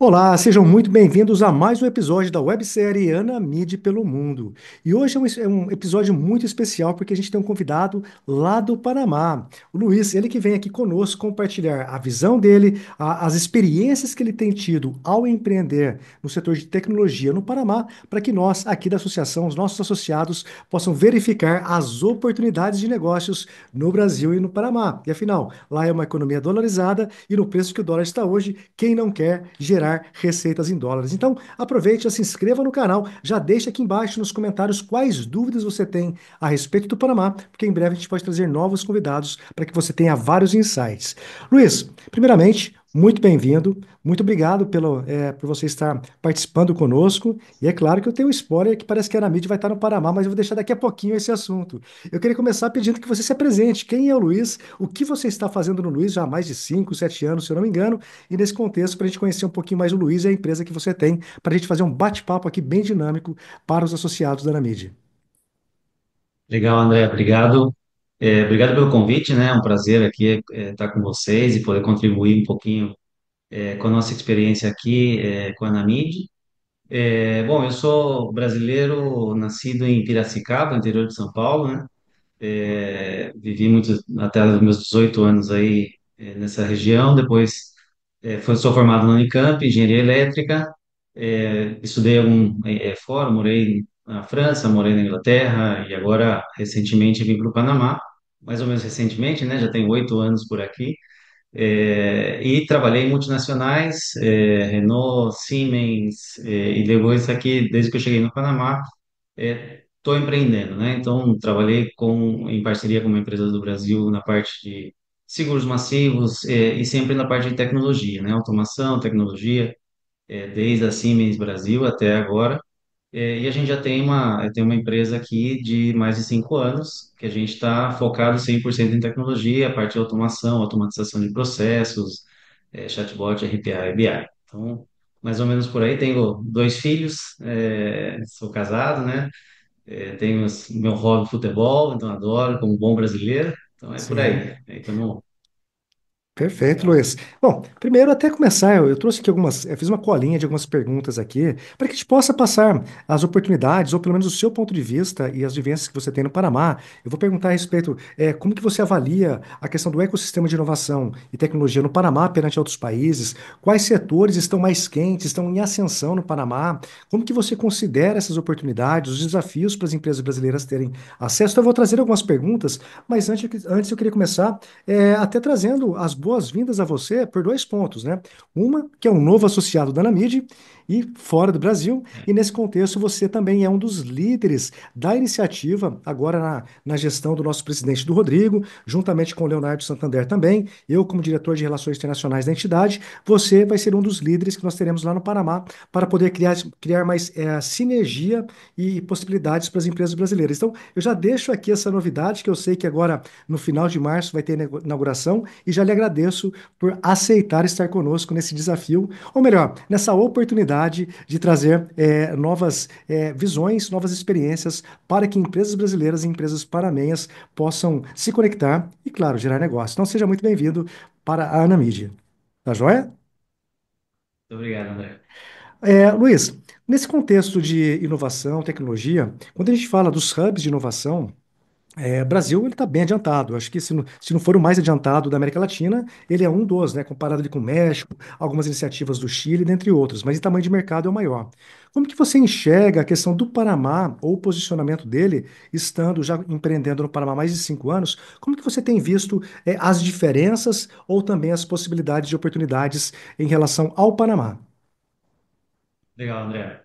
Olá, sejam muito bem-vindos a mais um episódio da websérie Ana Mide pelo Mundo. E hoje é um episódio muito especial porque a gente tem um convidado lá do Panamá, o Luiz, ele que vem aqui conosco compartilhar a visão dele, as experiências que ele tem tido ao empreender no setor de tecnologia no Panamá, para que nós aqui da associação, os nossos associados, possam verificar as oportunidades de negócios no Brasil e no Panamá. E afinal, lá é uma economia dolarizada e no preço que o dólar está hoje, quem não quer gerar receitas em dólares? Então, aproveite, já se inscreva no canal, já deixa aqui embaixo nos comentários quais dúvidas você tem a respeito do Panamá, porque em breve a gente pode trazer novos convidados para que você tenha vários insights. Luiz, primeiramente, muito bem-vindo, muito obrigado por você estar participando conosco. E é claro que eu tenho um spoiler que parece que a Aramid vai estar no Panamá, mas eu vou deixar daqui a pouquinho esse assunto. Eu queria começar pedindo que você se apresente. Quem é o Luiz? O que você está fazendo no Luiz já há mais de 5, 7 anos, se eu não me engano? E nesse contexto, para a gente conhecer um pouquinho mais o Luiz e a empresa que você tem, para a gente fazer um bate-papo aqui bem dinâmico para os associados da Aramid. Legal, André, obrigado. Obrigado pelo convite, né? É um prazer aqui estar com vocês e poder contribuir um pouquinho com a nossa experiência aqui com a Namid. Bom, eu sou brasileiro, nascido em Piracicaba, interior de São Paulo, né? Vivi muito até os meus 18 anos aí nessa região. Depois sou formado na Unicamp, engenharia elétrica. Estudei fora, morei na França, morei na Inglaterra e agora recentemente vim para o Panamá, mais ou menos recentemente, né? Já tenho 8 anos por aqui. E trabalhei em multinacionais, Renault, Siemens, e depois aqui, desde que eu cheguei no Panamá, estou empreendendo, né? Então, trabalhei em parceria com uma empresa do Brasil na parte de seguros massivos, e sempre na parte de tecnologia, né? Automação, tecnologia, desde a Siemens Brasil até agora. E a gente já tem uma empresa aqui de mais de 5 anos, que a gente está focado 100% em tecnologia, a parte de automação, automatização de processos, chatbot, RPA e BI. Então, mais ou menos por aí. Tenho dois filhos, sou casado, né? Tenho meu hobby futebol, então adoro, como bom brasileiro. Então é por Sim. aí. Aí estamos Perfeito, legal. Luiz. Bom, primeiro, até começar, eu trouxe aqui eu fiz uma colinha de algumas perguntas aqui, para que a gente possa passar as oportunidades, ou pelo menos o seu ponto de vista e as vivências que você tem no Panamá. Eu vou perguntar a respeito, como que você avalia a questão do ecossistema de inovação e tecnologia no Panamá perante outros países? Quais setores estão mais quentes, estão em ascensão no Panamá? Como que você considera essas oportunidades, os desafios para as empresas brasileiras terem acesso? Então, eu vou trazer algumas perguntas, mas antes eu queria começar até trazendo as boas-vindas a você por dois pontos, né? Uma, que é um novo associado da Namid e fora do Brasil, e nesse contexto você também é um dos líderes da iniciativa, agora na gestão do nosso presidente do Rodrigo, juntamente com o Leonardo Santander também, eu como diretor de Relações Internacionais da entidade, você vai ser um dos líderes que nós teremos lá no Panamá para poder criar mais sinergia e possibilidades para as empresas brasileiras. Então, eu já deixo aqui essa novidade, que eu sei que agora no final de março vai ter inauguração e já lhe agradeço por aceitar estar conosco nesse desafio, ou melhor, nessa oportunidade de trazer novas visões, novas experiências para que empresas brasileiras e empresas panamenhas possam se conectar e, claro, gerar negócio. Então, seja muito bem-vindo para a Anamídia. Tá joia? Muito obrigado, André. Luiz, nesse contexto de inovação, tecnologia, quando a gente fala dos hubs de inovação, Brasil ele está bem adiantado. Acho que se não for o mais adiantado da América Latina, ele é um dos, né? Comparado ali com o México, algumas iniciativas do Chile, dentre outros. Mas em tamanho de mercado é o maior. Como que você enxerga a questão do Panamá ou o posicionamento dele, estando já empreendendo no Panamá há mais de 5 anos? Como que você tem visto as diferenças ou também as possibilidades de oportunidades em relação ao Panamá? Legal, André.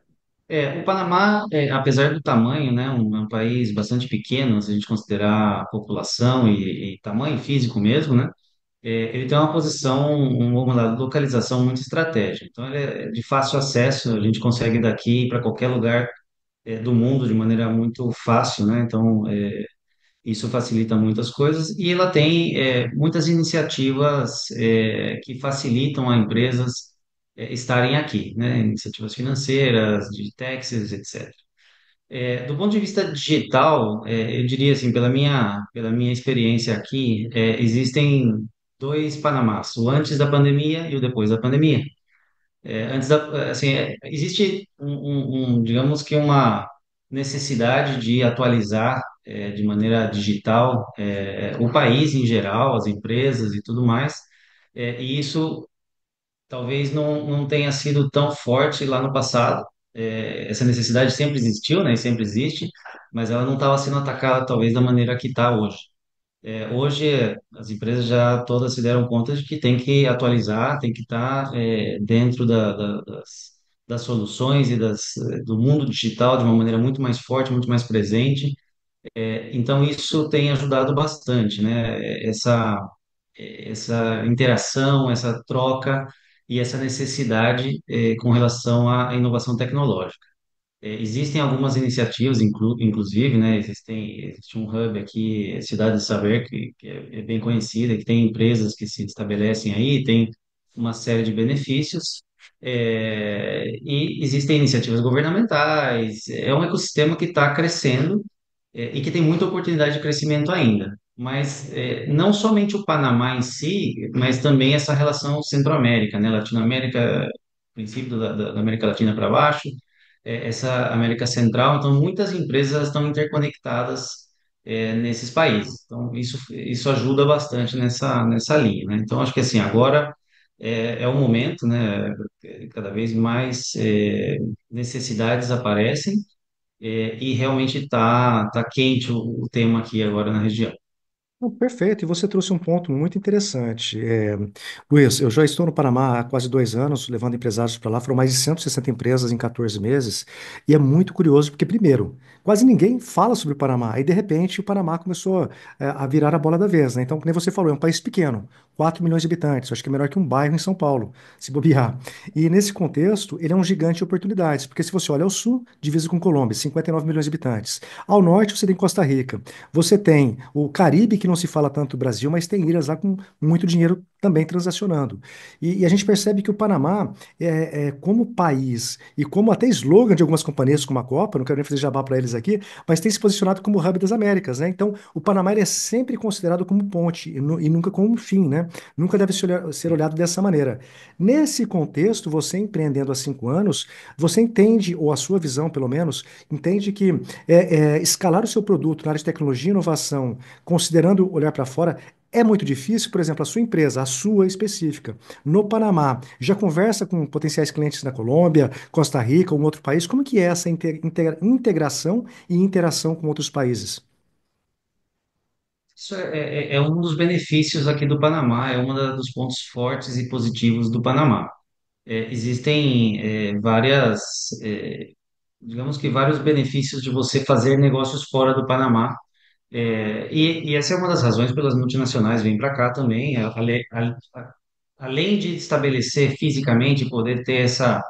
O Panamá, apesar do tamanho, né, um país bastante pequeno, se a gente considerar a população e tamanho físico mesmo, né, ele tem uma posição, uma localização muito estratégica. Então, ele é de fácil acesso, a gente consegue ir daqui para qualquer lugar, do mundo de maneira muito fácil, né? Então, isso facilita muitas coisas e ela tem muitas iniciativas que facilitam a empresas estarem aqui, né? Iniciativas financeiras, de taxas, etc. Do ponto de vista digital, eu diria assim, pela minha experiência aqui, existem dois Panamás, o antes da pandemia e o depois da pandemia. Existe digamos que uma necessidade de atualizar de maneira digital o país em geral, as empresas e tudo mais, e isso talvez não tenha sido tão forte lá no passado. Essa necessidade sempre existiu, né, e sempre existe, mas ela não estava sendo atacada talvez da maneira que está hoje. Hoje as empresas já todas se deram conta de que tem que atualizar, tem que estar dentro das soluções e do mundo digital de uma maneira muito mais forte, muito mais presente. Então isso tem ajudado bastante, né? Essa interação, essa troca e essa necessidade com relação à inovação tecnológica. Existem algumas iniciativas, inclusive, né? Existe um hub aqui, Cidade de Saber, que é bem conhecida, que tem empresas que se estabelecem aí, tem uma série de benefícios, e existem iniciativas governamentais, é um ecossistema que está crescendo, e que tem muita oportunidade de crescimento ainda. Mas não somente o Panamá em si, mas também essa relação Centro-América, né? Latinoamérica, princípio da América Latina para baixo, essa América Central. Então, muitas empresas estão interconectadas nesses países. Então, isso ajuda bastante nessa linha, né? Então, acho que assim, agora é o momento, né? Cada vez mais necessidades aparecem e realmente tá quente o tema aqui agora na região. Não, perfeito, e você trouxe um ponto muito interessante. Luiz, eu já estou no Panamá há quase 2 anos, levando empresários para lá, foram mais de 160 empresas em 14 meses, e é muito curioso, porque, primeiro, quase ninguém fala sobre o Panamá, e de repente o Panamá começou a virar a bola da vez, né? Então, como você falou, é um país pequeno, 4 milhões de habitantes, eu acho que é menor que um bairro em São Paulo, se bobear. E nesse contexto, ele é um gigante de oportunidades, porque se você olha ao sul, divisa com Colômbia, 59 milhões de habitantes. Ao norte, você tem Costa Rica. Você tem o Caribe, que não se fala tanto do Brasil, mas tem ilhas lá com muito dinheiro também transacionando. E a gente percebe que o Panamá, como país e como até slogan de algumas companhias como a Copa, não quero nem fazer jabá para eles aqui, mas tem se posicionado como hub das Américas, né? Então, o Panamá ele é sempre considerado como ponte e nunca como um fim, né? Nunca deve ser olhado dessa maneira. Nesse contexto, você empreendendo há 5 anos, você entende, ou a sua visão pelo menos, entende que escalar o seu produto na área de tecnologia e inovação, considerando olhar para fora, é muito difícil. Por exemplo, a sua empresa, a sua específica, no Panamá, já conversa com potenciais clientes na Colômbia, Costa Rica ou um outro país? Como que é essa integração e interação com outros países? Isso é um dos benefícios aqui do Panamá, é dos pontos fortes e positivos do Panamá. Existem digamos que vários benefícios de você fazer negócios fora do Panamá. E essa é uma das razões pelas multinacionais vêm para cá também, além de estabelecer fisicamente, poder ter essa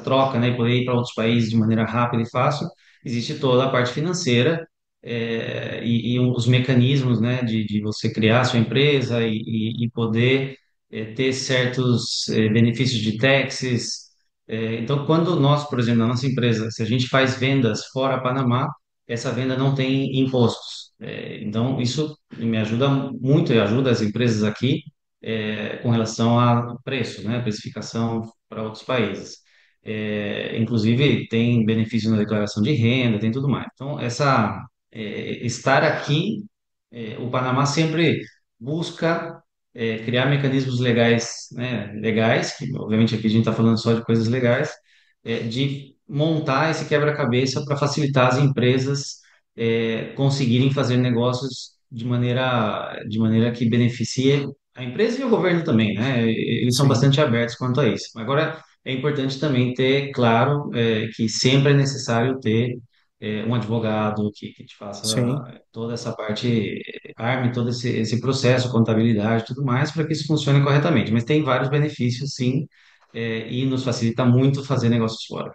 troca, né, e poder ir para outros países de maneira rápida e fácil, existe toda a parte financeira e os mecanismos, né, de você criar a sua empresa e poder ter certos benefícios de taxes. Então, quando nós, por exemplo, na nossa empresa, se a gente faz vendas fora Panamá, essa venda não tem impostos. Então, isso me ajuda muito e ajuda as empresas aqui com relação a preço, né, precificação para outros países. Inclusive, tem benefício na declaração de renda, tem tudo mais. Então, estar aqui, o Panamá sempre busca criar mecanismos legais, né, legais, que obviamente aqui a gente está falando só de coisas legais, de montar esse quebra-cabeça para facilitar as empresas conseguirem fazer negócios de maneira que beneficie a empresa e o governo também, né? Eles são Sim, bastante abertos quanto a isso. Agora, é importante também ter claro que sempre é necessário ter um advogado que te faça sim. toda essa parte, arme todo esse processo, contabilidade e tudo mais, para que isso funcione corretamente. Mas tem vários benefícios, sim, e nos facilita muito fazer negócios fora.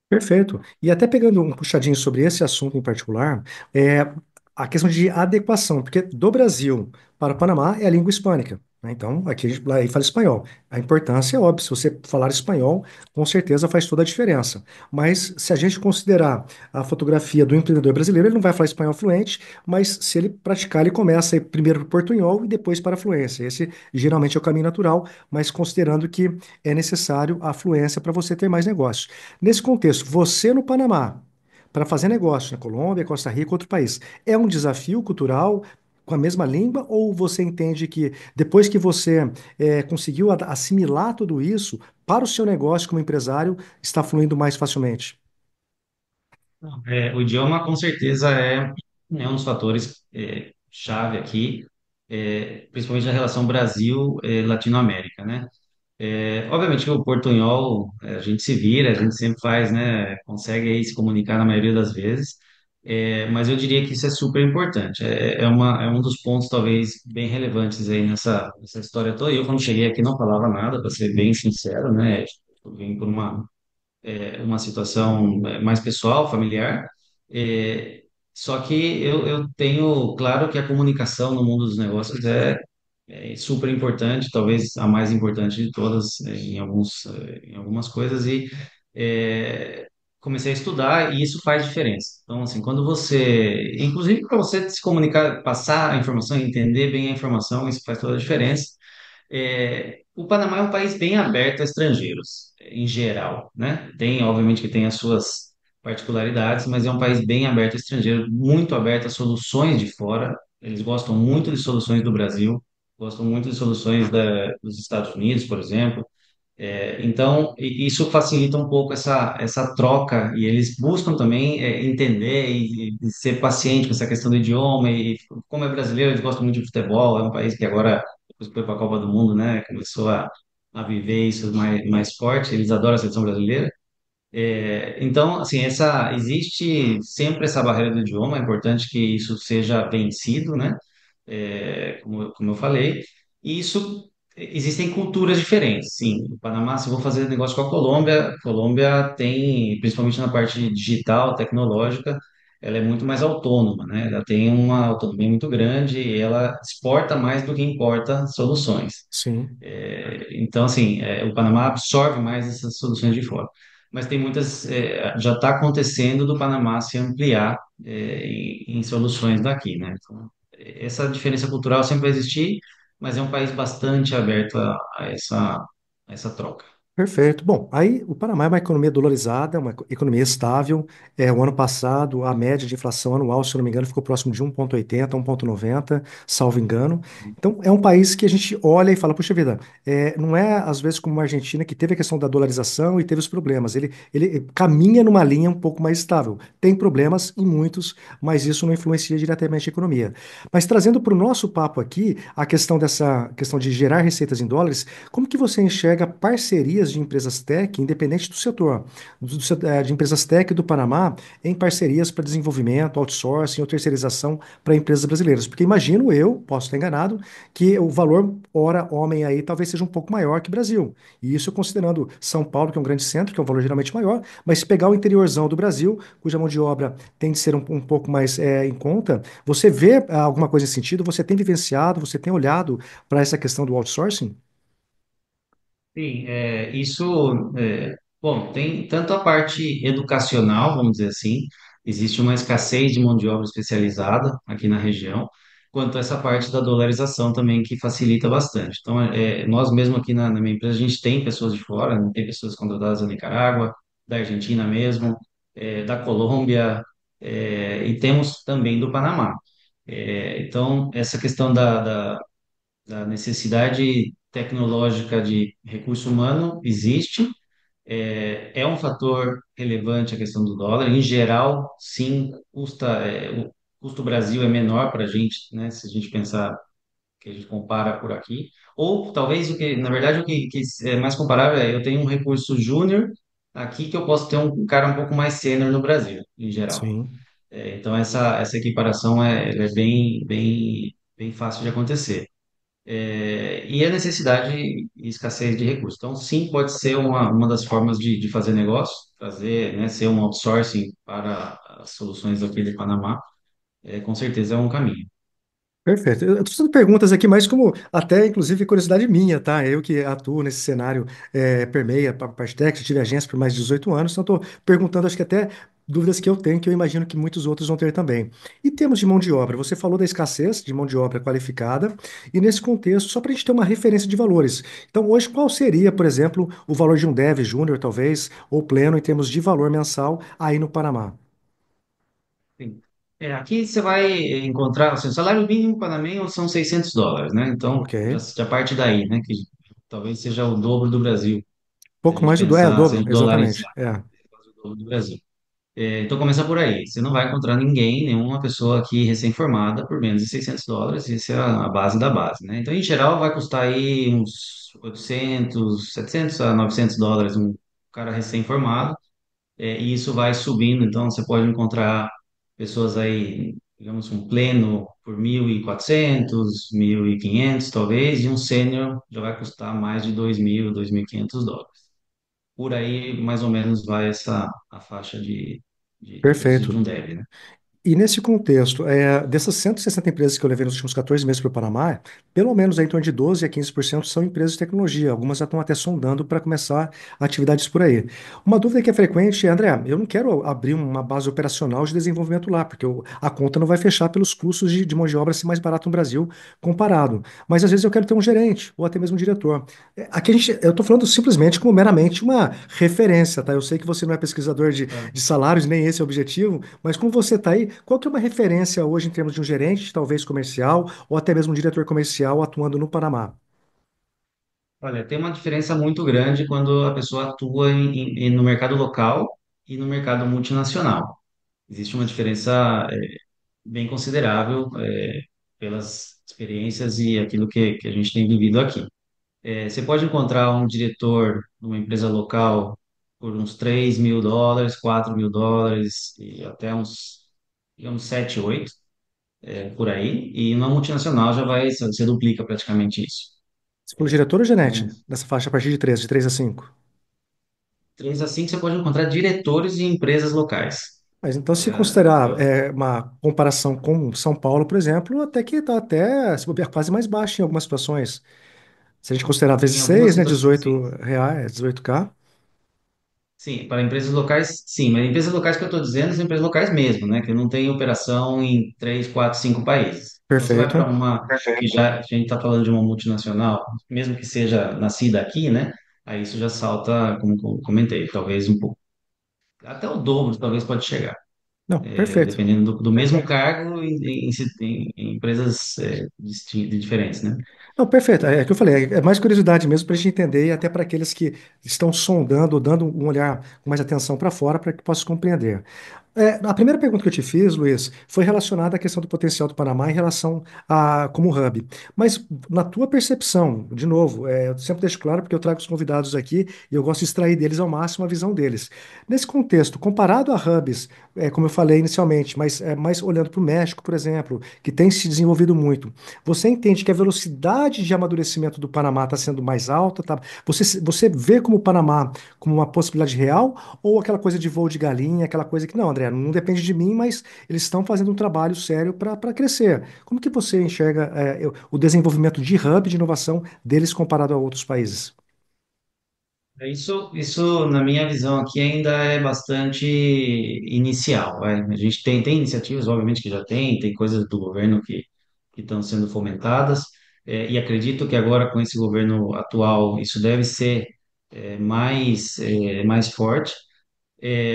Perfeito. E até pegando um puxadinho sobre esse assunto em particular, é a questão de adequação, porque do Brasil para o Panamá é a língua hispânica. Né? Então, aqui a gente lá ele fala espanhol. A importância é óbvia, se você falar espanhol, com certeza faz toda a diferença. Mas se a gente considerar a fotografia do empreendedor brasileiro, ele não vai falar espanhol fluente, mas se ele praticar, ele começa aí primeiro para o portunhol e depois para a fluência. Esse geralmente é o caminho natural, mas considerando que é necessário a fluência para você ter mais negócios. Nesse contexto, você no Panamá, para fazer negócio na Colômbia, Costa Rica, outro país, é um desafio cultural com a mesma língua, ou você entende que depois que você conseguiu assimilar tudo isso, para o seu negócio como empresário, está fluindo mais facilmente? O idioma, com certeza, é um dos fatores chave aqui, principalmente na relação Brasil-Latinoamérica, né? Obviamente que o portunhol, a gente se vira, a gente sempre faz, né? Consegue aí se comunicar na maioria das vezes, mas eu diria que isso é super importante. É um dos pontos, talvez, bem relevantes aí nessa história toda. Eu, quando cheguei aqui, não falava nada, para ser bem sincero, né? Eu vim por uma situação mais pessoal, familiar. É, Só que eu tenho claro que a comunicação no mundo dos negócios é super importante, talvez a mais importante de todas em algumas coisas é, comecei a estudar e isso faz diferença. Então, assim, quando você, inclusive para você se comunicar, passar a informação, entender bem a informação, isso faz toda a diferença. O Panamá é um país bem aberto a estrangeiros, em geral, né? Tem, obviamente, que tem as suas particularidades, mas é um país bem aberto a estrangeiros, muito aberto a soluções de fora. Eles gostam muito de soluções do Brasil, gostam muito de soluções dos Estados Unidos, por exemplo. Então, isso facilita um pouco essa troca e eles buscam também entender e ser paciente com essa questão do idioma. E como é brasileiro, eles gostam muito de futebol. É um país que agora, depois que foi para a Copa do Mundo, né, começou a viver isso mais forte. Eles adoram a seleção brasileira. Então, assim, existe sempre essa barreira do idioma. É importante que isso seja vencido, né? Como eu falei, e isso existem culturas diferentes, sim. O Panamá, se eu vou fazer negócio com a Colômbia tem, principalmente na parte digital, tecnológica, ela é muito mais autônoma, né? Ela tem uma autonomia muito grande e ela exporta mais do que importa soluções. Sim, Então, assim, o Panamá absorve mais essas soluções de fora. Mas tem muitas, já está acontecendo do Panamá se ampliar em soluções daqui, né? Então, essa diferença cultural sempre vai existir, mas é um país bastante aberto a essa troca. perfeito. Bom, aí o Panamá é uma economia dolarizada, uma economia estável. O ano passado, a média de inflação anual, se eu não me engano, ficou próximo de 1,80, 1,90, salvo engano. Então, é um país que a gente olha e fala, puxa vida, não é às vezes como a Argentina, que teve a questão da dolarização e teve os problemas. Ele caminha numa linha um pouco mais estável. Tem problemas e muitos, mas isso não influencia diretamente a economia. Mas trazendo para o nosso papo aqui, a questão dessa questão de gerar receitas em dólares, como que você enxerga parcerias de empresas tech, independente do setor, de empresas tech do Panamá, em parcerias para desenvolvimento, outsourcing ou terceirização para empresas brasileiras? Porque imagino eu, posso estar enganado, que o valor hora homem aí talvez seja um pouco maior que Brasil. E isso considerando São Paulo, que é um grande centro, que é um valor geralmente maior, mas se pegar o interiorzão do Brasil, cuja mão de obra tem de ser um pouco mais em conta, você vê alguma coisa nesse sentido? Você tem vivenciado, você tem olhado para essa questão do outsourcing? Sim, bom, tem tanto a parte educacional, vamos dizer assim, existe uma escassez de mão de obra especializada aqui na região, quanto essa parte da dolarização também, que facilita bastante. Então, nós mesmo aqui na minha empresa, a gente tem pessoas de fora, né? Tem pessoas contratadas da Nicarágua, da Argentina mesmo, da Colômbia, e temos também do Panamá. Então, essa questão da necessidade tecnológica de recurso humano existe, é um fator relevante a questão do dólar. Em geral, sim, o custo Brasil é menor para a gente, né? Se a gente pensar que a gente compara por aqui. Ou talvez na verdade, o que é mais comparável é eu tenho um recurso júnior aqui que eu posso ter um cara um pouco mais sênior no Brasil, em geral. Sim. Então, essa equiparação ela é bem fácil de acontecer. E a necessidade e escassez de recursos. Então, sim, pode ser uma das formas de fazer negócio, fazer, né, ser um outsourcing para as soluções aqui de Panamá, com certeza é um caminho. Perfeito. Eu estou fazendo perguntas aqui, mas como até, inclusive, curiosidade minha, tá? Eu que atuo nesse cenário, permeia a parte técnica, tive agência por mais de 18 anos, então estou perguntando, acho que até dúvidas que eu tenho, que eu imagino que muitos outros vão ter também. E temos de mão de obra, você falou da escassez de mão de obra qualificada, e nesse contexto, só para a gente ter uma referência de valores. Então, hoje, qual seria, por exemplo, o valor de um dev júnior, talvez, ou pleno, em termos de valor mensal aí no Panamá? Sim. Aqui você vai encontrar, assim, o salário mínimo panamenho são US$ 600, né? Então, Ok. já parte daí, né? Que talvez seja o dobro do Brasil, se a Pouco gente mais o pensar, se a dobro, gente exatamente. dolarizar, É. é quase o dobro do Brasil. Então, começa por aí. Você não vai encontrar ninguém, nenhuma pessoa aqui recém-formada por menos de US$ 600. Isso é a base da base, né? Então, em geral, vai custar aí uns 800, 700 a US$ 900 um cara recém-formado. E isso vai subindo. Então, você pode encontrar pessoas aí, digamos, um pleno por 1.400, 1.500 talvez, e um sênior já vai custar mais de 2.000, US$ 2.500. Por aí, mais ou menos, vai a faixa de preço de Perfeito. um dev, né? E nesse contexto, dessas 160 empresas que eu levei nos últimos 14 meses para o Panamá, pelo menos aí em torno de 12 a 15% são empresas de tecnologia. Algumas já estão até sondando para começar atividades por aí. Uma dúvida que é frequente é, André, eu não quero abrir uma base operacional de desenvolvimento lá, porque a conta não vai fechar pelos custos de mão de obra ser mais barato no Brasil comparado. Mas às vezes eu quero ter um gerente ou até mesmo um diretor. Aqui eu estou falando simplesmente como meramente uma referência, tá? Eu sei que você não é pesquisador Claro. de salários, nem esse é o objetivo, mas como você está aí, qual que é uma referência hoje em termos de um gerente, talvez comercial, ou até mesmo um diretor comercial atuando no Panamá? Olha, tem uma diferença muito grande quando a pessoa atua no mercado local e no mercado multinacional. Existe uma diferença bem considerável pelas experiências e aquilo que a gente tem vivido aqui. Você pode encontrar um diretor numa empresa local por uns US$ 3.000, US$ 4.000 e até uns, digamos, 7, 8 por aí. E na multinacional já vai, você duplica praticamente isso. Você falou diretor ou Então, gerente? Nessa faixa a partir de 3 a 5. 3 a 5 você pode encontrar diretores de empresas locais. Mas então, se É, considerar eu- uma comparação com São Paulo, por exemplo, até que está até, se bobear, quase mais baixo em algumas situações. Se a gente considerar vezes em algumas 6, né, situações, 18 sim. reais, 18K. Sim, para empresas locais, sim, mas empresas locais que eu estou dizendo são empresas locais mesmo, né? Que não tem operação em 3, 4, 5 países. Então você vai para Perfeito. uma que já a gente está falando de uma multinacional, mesmo que seja nascida aqui, né? Aí isso já salta, como eu comentei, talvez um pouco, até o dobro, talvez pode chegar, Não, perfeito. dependendo do mesmo cargo em empresas diferentes, né? Não, perfeito. É que eu falei, é mais curiosidade mesmo para a gente entender e até para aqueles que estão sondando, dando um olhar com mais atenção para fora para que possam compreender. A primeira pergunta que eu te fiz, Luiz, foi relacionada à questão do potencial do Panamá em relação a como hub. Mas na tua percepção, de novo, eu sempre deixo claro porque eu trago os convidados aqui e eu gosto de extrair deles ao máximo a visão deles. Nesse contexto, comparado a hubs, como eu falei inicialmente, mas mais olhando para o México, por exemplo, que tem se desenvolvido muito, você entende que a velocidade de amadurecimento do Panamá está sendo mais alta? Tá? Você vê como o Panamá como uma possibilidade real? Ou aquela coisa de voo de galinha, aquela coisa que, não, André, não depende de mim, mas eles estão fazendo um trabalho sério para crescer. Como que você enxerga o desenvolvimento de hub de inovação deles comparado a outros países? Isso, na minha visão aqui, ainda é bastante inicial. Vai. A gente tem iniciativas, obviamente, que já tem coisas do governo que estão sendo fomentadas, e acredito que agora, com esse governo atual, isso deve ser mais forte.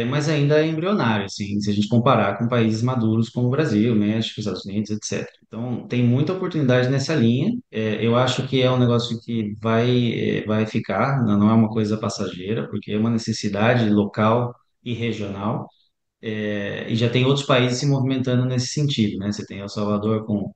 Mas ainda é embrionário, assim, se a gente comparar com países maduros como o Brasil, México, Estados Unidos, etc. Então, tem muita oportunidade nessa linha. Eu acho que é um negócio que vai ficar, não é uma coisa passageira, porque é uma necessidade local e regional. E já tem outros países se movimentando nesse sentido, né? Você tem El Salvador com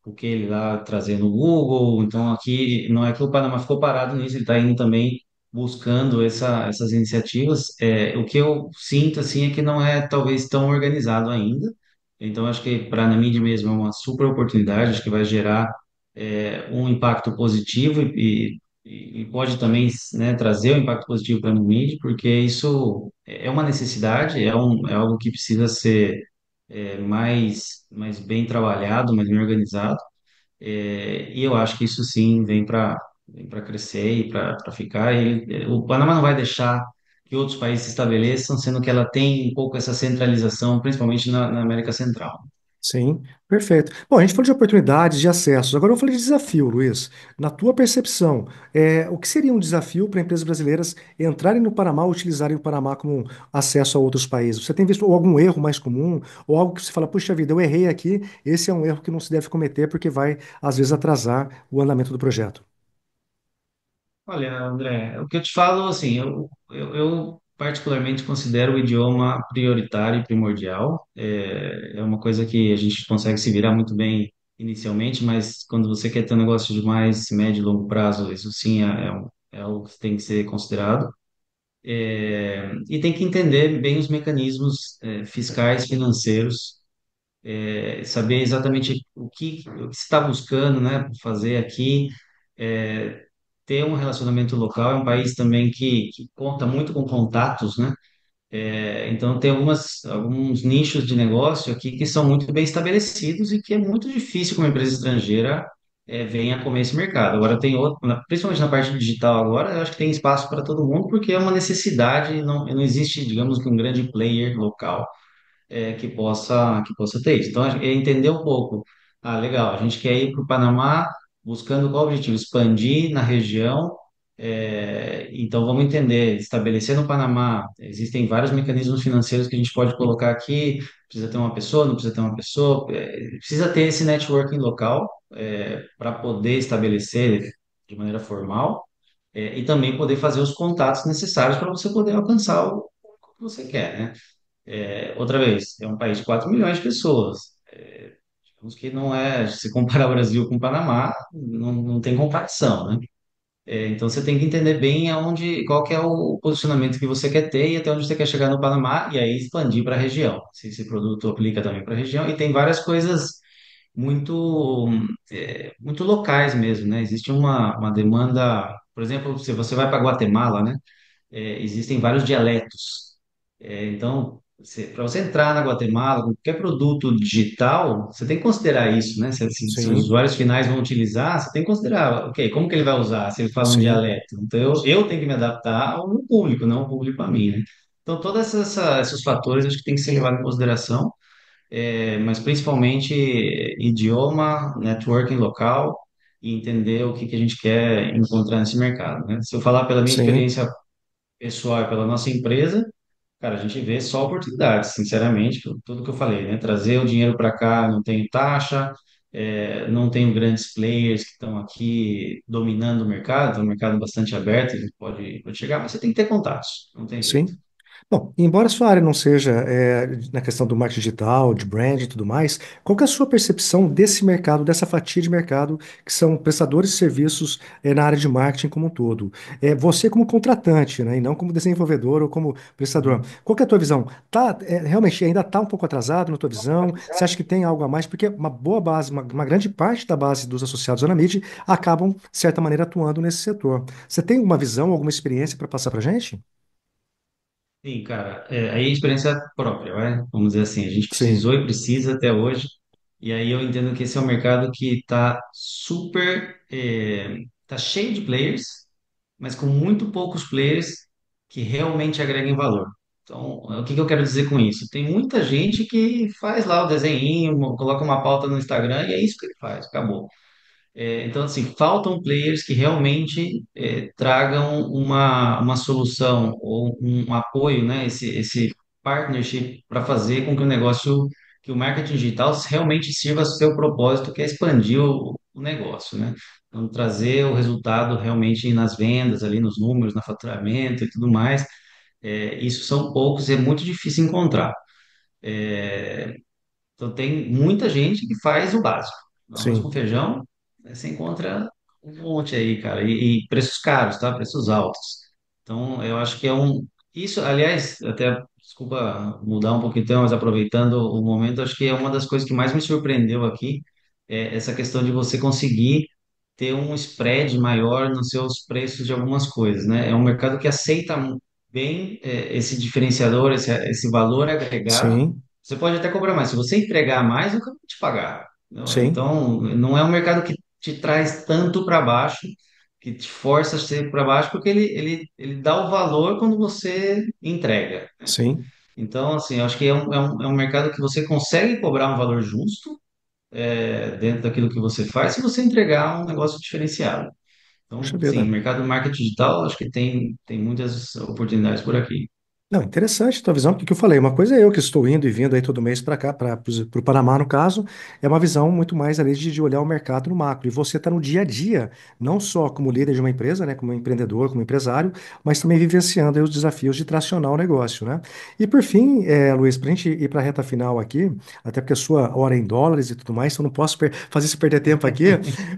o que ele lá trazendo o Google, então aqui não é que o Panamá ficou parado nisso, ele está indo também buscando essas iniciativas. O que eu sinto assim é que não é talvez tão organizado ainda, então acho que para a mídia mesmo é uma super oportunidade, acho que vai gerar um impacto positivo e pode também, né, trazer um impacto positivo para a mídia, porque isso é uma necessidade, é algo que precisa ser mais bem trabalhado, mais bem organizado. E eu acho que isso sim vem para crescer e para ficar. O Panamá não vai deixar que outros países se estabeleçam, sendo que ela tem um pouco essa centralização, principalmente na América Central. Sim, perfeito. Bom, a gente falou de oportunidades, de acessos. Agora eu falei de desafio, Luiz. Na tua percepção, o que seria um desafio para empresas brasileiras entrarem no Panamá ou utilizarem o Panamá como acesso a outros países? Você tem visto algum erro mais comum ou algo que você fala, puxa vida, eu errei aqui, esse é um erro que não se deve cometer porque vai, às vezes, atrasar o andamento do projeto? Olha, André, o que eu te falo, assim, eu particularmente considero o idioma prioritário e primordial. É uma coisa que a gente consegue se virar muito bem inicialmente, mas quando você quer ter um negócio de mais médio e longo prazo, isso sim é algo que tem que ser considerado. E tem que entender bem os mecanismos, fiscais, financeiros, saber exatamente o que se está buscando, né, fazer aqui. É, ter um relacionamento local. É um país também que conta muito com contatos, né? Então, tem alguns nichos de negócio aqui que são muito bem estabelecidos e que é muito difícil que uma empresa estrangeira venha comer esse mercado. Agora, tem outro, principalmente na parte digital agora, eu acho que tem espaço para todo mundo porque é uma necessidade, não existe, digamos, que um grande player local que possa ter isso. Então, é entender um pouco. Ah, legal, a gente quer ir para o Panamá buscando qual objetivo? Expandir na região. Então, vamos entender, estabelecer no Panamá, existem vários mecanismos financeiros que a gente pode colocar aqui. Precisa ter uma pessoa, não precisa ter uma pessoa, precisa ter esse networking local para poder estabelecer de maneira formal e também poder fazer os contatos necessários para você poder alcançar o que você quer, né? Outra vez, é um país de 4 milhões de pessoas. Digamos que não é, se comparar o Brasil com o Panamá, não tem comparação, né? Então você tem que entender bem qual que é o posicionamento que você quer ter e até onde você quer chegar no Panamá e aí expandir para a região. Se esse produto aplica também para a região e tem várias coisas muito muito locais mesmo, né? Existe uma demanda, por exemplo, se você vai para Guatemala, né? Existem vários dialetos. Então, para você entrar na Guatemala com qualquer produto digital, você tem que considerar isso, né? Se os Sim, usuários finais vão utilizar, você tem que considerar, ok, como que ele vai usar se ele fala um sim, dialeto? Então, eu tenho que me adaptar ao meu público, não ao público a mim, né? Então, todos esses fatores acho que tem que ser levado em consideração, mas principalmente idioma, networking local e entender o que que a gente quer encontrar nesse mercado, né? Se eu falar pela minha sim, experiência pessoal e pela nossa empresa, cara, a gente vê só oportunidades, sinceramente, por tudo que eu falei, né? Trazer o dinheiro para cá, não tenho taxa, não tenho grandes players que estão aqui dominando o mercado, é um mercado bastante aberto, a gente pode chegar, mas você tem que ter contatos, não tem jeito. sim. Bom, embora a sua área não seja na questão do marketing digital, de brand e tudo mais, qual que é a sua percepção desse mercado, dessa fatia de mercado que são prestadores de serviços na área de marketing como um todo? Você como contratante, né, e não como desenvolvedor ou como prestador. Uhum. Qual que é a tua visão? Realmente ainda está um pouco atrasado na tua visão? Você acha que tem algo a mais? Porque uma boa base, uma grande parte da base dos associados à Anamid acabam, de certa maneira, atuando nesse setor. Você tem uma visão, alguma experiência para passar para gente? Sim, cara, aí é experiência própria, vai? Vamos dizer assim, a gente Sim, precisou e precisa até hoje, e aí eu entendo que esse é um mercado que está tá cheio de players, mas com muito poucos players que realmente agreguem valor. Então, o que que eu quero dizer com isso? Tem muita gente que faz lá o desenho, coloca uma pauta no Instagram e é isso que ele faz, acabou. Então, assim, faltam players que realmente tragam uma solução ou um apoio, né? Esse partnership para fazer com que o negócio, que o marketing digital realmente sirva ao seu propósito, que é expandir o negócio, né? Então, trazer o resultado realmente nas vendas, ali nos números, no faturamento e tudo mais. Isso são poucos e é muito difícil encontrar. Então, tem muita gente que faz o básico. Arroz com sim. feijão, você encontra um monte aí, cara. E preços caros, tá? Preços altos. Então, eu acho que é um. Isso, aliás, até, desculpa mudar um pouquinho, então, mas aproveitando o momento, acho que é uma das coisas que mais me surpreendeu aqui, essa questão de você conseguir ter um spread maior nos seus preços de algumas coisas, né? É um mercado que aceita bem, esse diferenciador, esse valor agregado Sim, Você pode até cobrar mais. Se você entregar mais, eu vou te pagar. Sim, Então, não é um mercado que te traz tanto para baixo, que te força a ser para baixo, porque ele dá o valor quando você entrega. sim. Então, assim, eu acho que é um mercado que você consegue cobrar um valor justo, dentro daquilo que você faz, se você entregar um negócio diferenciado. Puxa Então, sim, vida. mercado de marketing digital, acho que tem muitas oportunidades por aqui. Não, interessante a tua visão, porque o que eu falei, uma coisa é eu que estou indo e vindo aí todo mês para cá, para o Panamá, no caso, é uma visão muito mais ali de olhar o mercado no macro. E você está no dia a dia, não só como líder de uma empresa, né, como empreendedor, como empresário, mas também vivenciando aí os desafios de tracionar o negócio, né? E por fim, Luiz, para a gente ir para a reta final aqui, até porque a sua hora é em dólares e tudo mais, então eu não posso fazer você perder tempo aqui,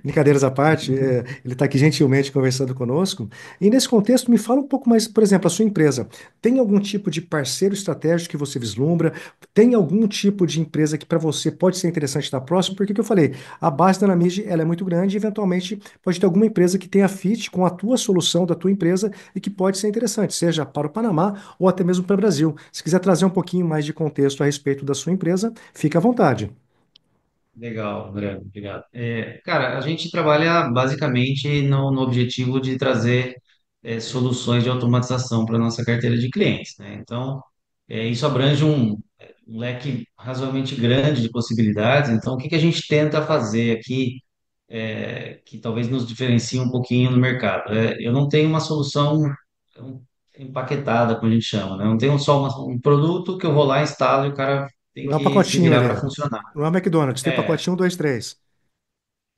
brincadeiras à parte, ele está aqui gentilmente conversando conosco. E nesse contexto, me fala um pouco mais, por exemplo, a sua empresa. Tem algum tipo de parceiro estratégico que você vislumbra? Tem algum tipo de empresa que para você pode ser interessante estar próximo? Porque que eu falei, a base da Anamid ela é muito grande e eventualmente pode ter alguma empresa que tenha fit com a tua solução da tua empresa e que pode ser interessante, seja para o Panamá ou até mesmo para o Brasil. Se quiser trazer um pouquinho mais de contexto a respeito da sua empresa, fica à vontade. Legal, André, obrigado. Cara, a gente trabalha basicamente no objetivo de trazer soluções de automatização para a nossa carteira de clientes, né? Então, isso abrange um leque razoavelmente grande de possibilidades. Então, o que que a gente tenta fazer aqui, que talvez nos diferencie um pouquinho no mercado? Eu não tenho uma solução um, empaquetada, como a gente chama, né? Eu não tenho só um produto que eu vou lá, instalo e o cara tem Não é um que se pacotinho virar ali. para funcionar. Não é o McDonald's, tem É, pacotinho um, dois, três.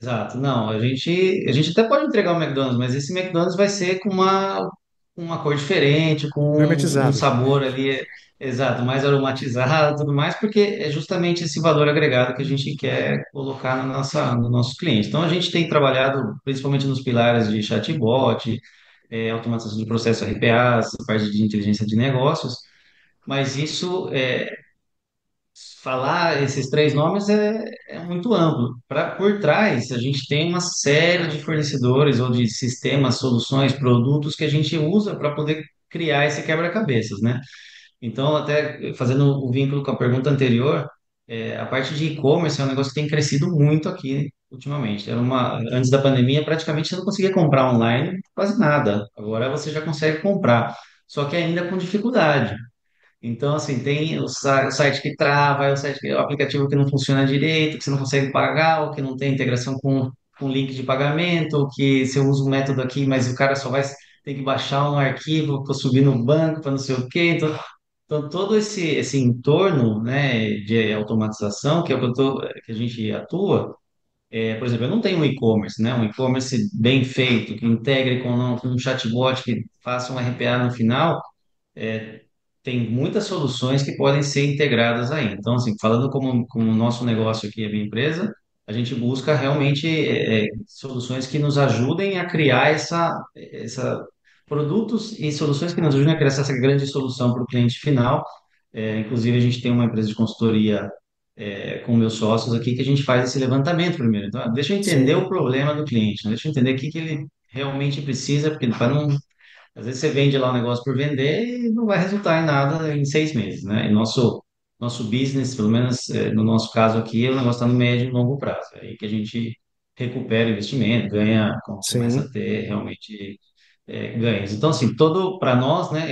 Exato, não, a gente até pode entregar o McDonald's, mas esse McDonald's vai ser com uma cor diferente, com um Gourmetizado. sabor ali, exato, mais aromatizado e tudo mais, porque é justamente esse valor agregado que a gente quer colocar no nosso cliente. Então a gente tem trabalhado principalmente nos pilares de chatbot, automatização de processo RPA, essa parte de inteligência de negócios, mas isso falar esses três nomes é muito amplo. Por trás, a gente tem uma série de fornecedores ou de sistemas, soluções, produtos que a gente usa para poder criar esse quebra-cabeças, né? Então, até fazendo o vínculo com a pergunta anterior, a parte de e-commerce é um negócio que tem crescido muito aqui ultimamente. Antes da pandemia, praticamente você não conseguia comprar online quase nada. Agora você já consegue comprar, só que ainda com dificuldade. Então, assim, tem o site que trava, o aplicativo que não funciona direito, que você não consegue pagar, ou que não tem integração com link de pagamento, ou que você usa um método aqui, mas o cara só vai ter que baixar um arquivo para subir no banco, para não sei o quê. Então todo esse entorno, né, de automatização, que é o que a gente atua, por exemplo, eu não tenho um e-commerce, né, um e-commerce bem feito, que integre com um chatbot, que faça um RPA no final, é, tem muitas soluções que podem ser integradas aí. Então, assim, falando como o nosso negócio aqui, a minha empresa, a gente busca realmente soluções que nos ajudem a criar produtos e soluções que nos ajudem a criar essa grande solução para o cliente final. Inclusive, a gente tem uma empresa de consultoria com meus sócios aqui que a gente faz esse levantamento primeiro. Então, deixa eu entender o Sim, problema do cliente, né? Deixa eu entender o que que ele realmente precisa, porque para não às vezes você vende lá um negócio por vender e não vai resultar em nada em 6 meses, né? E nosso business, pelo menos no nosso caso aqui, o negócio está no médio e longo prazo. É aí que a gente recupera o investimento, começa a sim, ter realmente ganhos. Então, assim, todo para nós, né,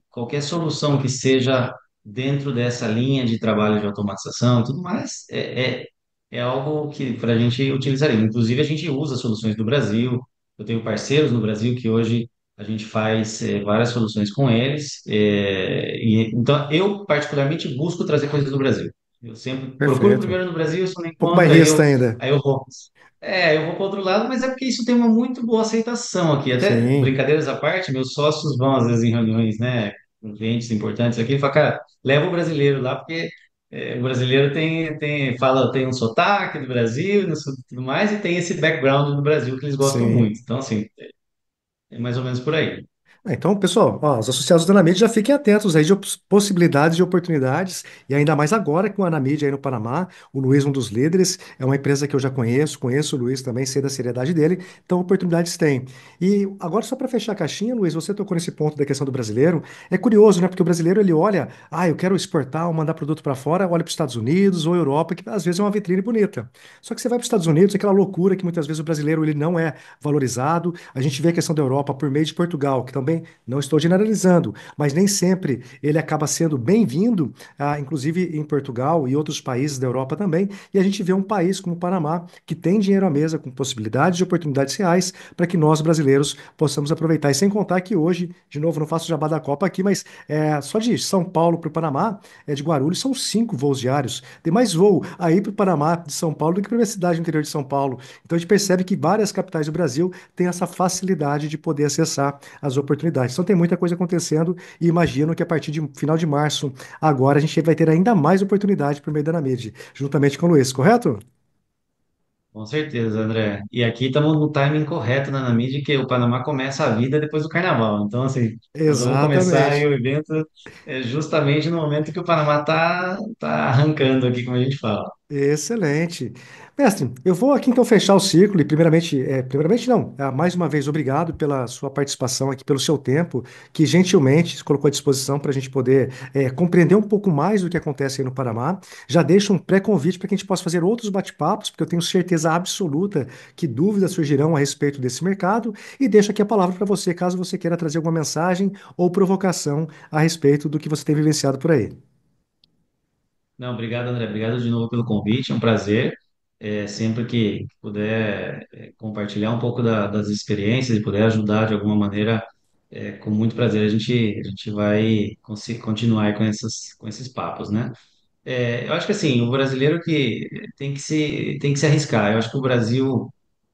qualquer solução que seja dentro dessa linha de trabalho de automatização e tudo mais, é algo que para a gente utilizaria. Inclusive, a gente usa soluções do Brasil. Eu tenho parceiros no Brasil que hoje a gente faz várias soluções com eles. Então, eu particularmente busco trazer coisas do Brasil. Eu sempre procuro perfeito. Um primeiro no Brasil, se eu não pouco encontro, bairrista ainda. aí eu vou. Eu vou para outro lado, mas é porque isso tem uma muito boa aceitação aqui. Até Sim, brincadeiras à parte, meus sócios vão às vezes em reuniões, né, com clientes importantes aqui, e falam, cara, leva o brasileiro lá, porque o brasileiro tem um sotaque do Brasil, tudo mais, e tem esse background do Brasil que eles gostam sim. muito. Então, assim, é mais ou menos por aí. Então, pessoal, ó, os associados da Anamid já fiquem atentos aí de possibilidades e oportunidades, e ainda mais agora com a Anamid aí no Panamá, o Luiz, um dos líderes, é uma empresa que eu já conheço, conheço o Luiz também, sei da seriedade dele, então oportunidades tem. E agora, só para fechar a caixinha, Luiz, você tocou nesse ponto da questão do brasileiro, é curioso, né, porque o brasileiro ele olha, eu quero exportar ou mandar produto para fora, olha para os Estados Unidos ou Europa, que às vezes é uma vitrine bonita. Só que você vai para os Estados Unidos, é aquela loucura que muitas vezes o brasileiro ele não é valorizado, a gente vê a questão da Europa por meio de Portugal, que também não estou generalizando, mas nem sempre ele acaba sendo bem-vindo, inclusive em Portugal e outros países da Europa também. E a gente vê um país como o Panamá, que tem dinheiro à mesa, com possibilidades e oportunidades reais para que nós brasileiros possamos aproveitar. E sem contar que hoje, de novo, não faço jabá da Copa aqui, mas só de São Paulo para o Panamá, de Guarulhos, são 5 voos diários. Tem mais voo aí para o Panamá de São Paulo do que para a minha cidade no interior de São Paulo. Então a gente percebe que várias capitais do Brasil têm essa facilidade de poder acessar as oportunidades. Então tem muita coisa acontecendo e imagino que a partir de final de março, agora a gente vai ter ainda mais oportunidade por meio da Namid, juntamente com o Luiz, correto? Com certeza, André. E aqui estamos no timing correto na mídia, que o Panamá começa a vida depois do Carnaval. Então, assim, nós vamos começar aí Exatamente. o evento justamente no momento que o Panamá tá arrancando aqui, como a gente fala. Excelente. Mestre, eu vou aqui então fechar o ciclo e primeiramente não, mais uma vez obrigado pela sua participação aqui, pelo seu tempo, que gentilmente se colocou à disposição para a gente poder compreender um pouco mais do que acontece aí no Panamá. Já deixo um pré-convite para que a gente possa fazer outros bate-papos, porque eu tenho certeza absoluta que dúvidas surgirão a respeito desse mercado e deixo aqui a palavra para você, caso você queira trazer alguma mensagem ou provocação a respeito do que você tem vivenciado por aí. Não, obrigado, André. Obrigado de novo pelo convite. É um prazer. Sempre que puder compartilhar um pouco das experiências e puder ajudar de alguma maneira, com muito prazer a gente vai continuar aí com esses papos, né? Eu acho que assim, o brasileiro que tem que se arriscar. Eu acho que o Brasil,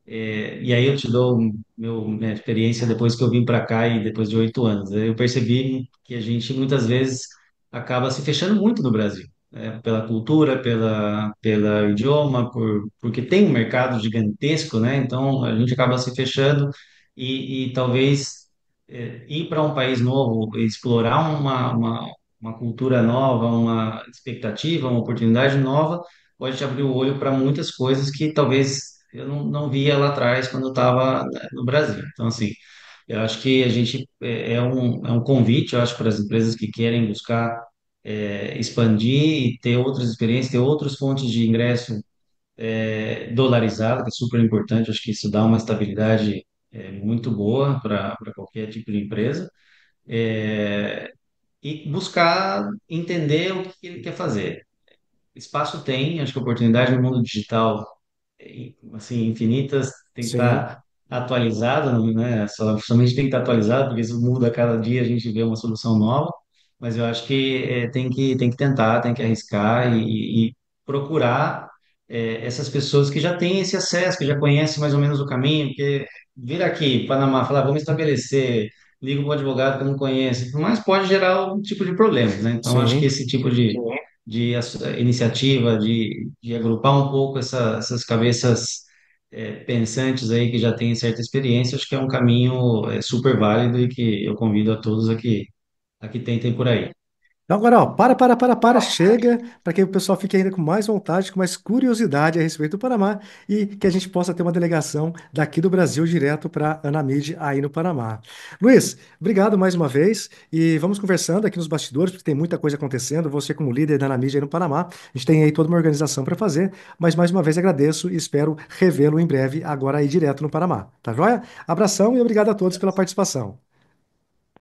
e aí eu te dou minha experiência depois que eu vim para cá e depois de 8 anos. Eu percebi que a gente muitas vezes acaba se fechando muito no Brasil, né? Pela cultura, pela idioma, porque tem um mercado gigantesco, né? Então a gente acaba se fechando e talvez ir para um país novo, explorar uma cultura nova, uma expectativa, uma oportunidade nova, pode te abrir o olho para muitas coisas que talvez eu não via lá atrás quando eu estava no Brasil. Então, assim, eu acho que a gente é um convite, eu acho, para as empresas que querem buscar expandir e ter outras experiências, ter outras fontes de ingresso dolarizado, que é super importante. Eu acho que isso dá uma estabilidade muito boa para qualquer tipo de empresa. É, e buscar entender o que ele quer fazer. Espaço tem, acho que oportunidade no mundo digital assim, infinitas, tem que Sim. estar atualizado, né? Somente tem que estar atualizado, porque isso muda a cada dia, a gente vê uma solução nova, mas eu acho que tem que tentar, tem que arriscar e procurar essas pessoas que já têm esse acesso, que já conhecem mais ou menos o caminho, porque vir aqui, Panamá, falar, vamos estabelecer, liga para o advogado que eu não conhece, mas pode gerar um tipo de problemas, né? Então, acho que Sim. esse tipo de iniciativa, de agrupar um pouco essas cabeças pensantes aí que já têm certa experiência, acho que é um caminho super válido e que eu convido a todos a que tentem por aí. Então agora, ó, chega, para que o pessoal fique ainda com mais vontade, com mais curiosidade a respeito do Panamá e que a gente possa ter uma delegação daqui do Brasil direto para Anamid aí no Panamá. Luiz, obrigado mais uma vez e vamos conversando aqui nos bastidores, porque tem muita coisa acontecendo. Você como líder da Anamid aí no Panamá, a gente tem aí toda uma organização para fazer, mas mais uma vez agradeço e espero revê-lo em breve agora aí direto no Panamá. Tá joia? Abração e obrigado a todos pela participação.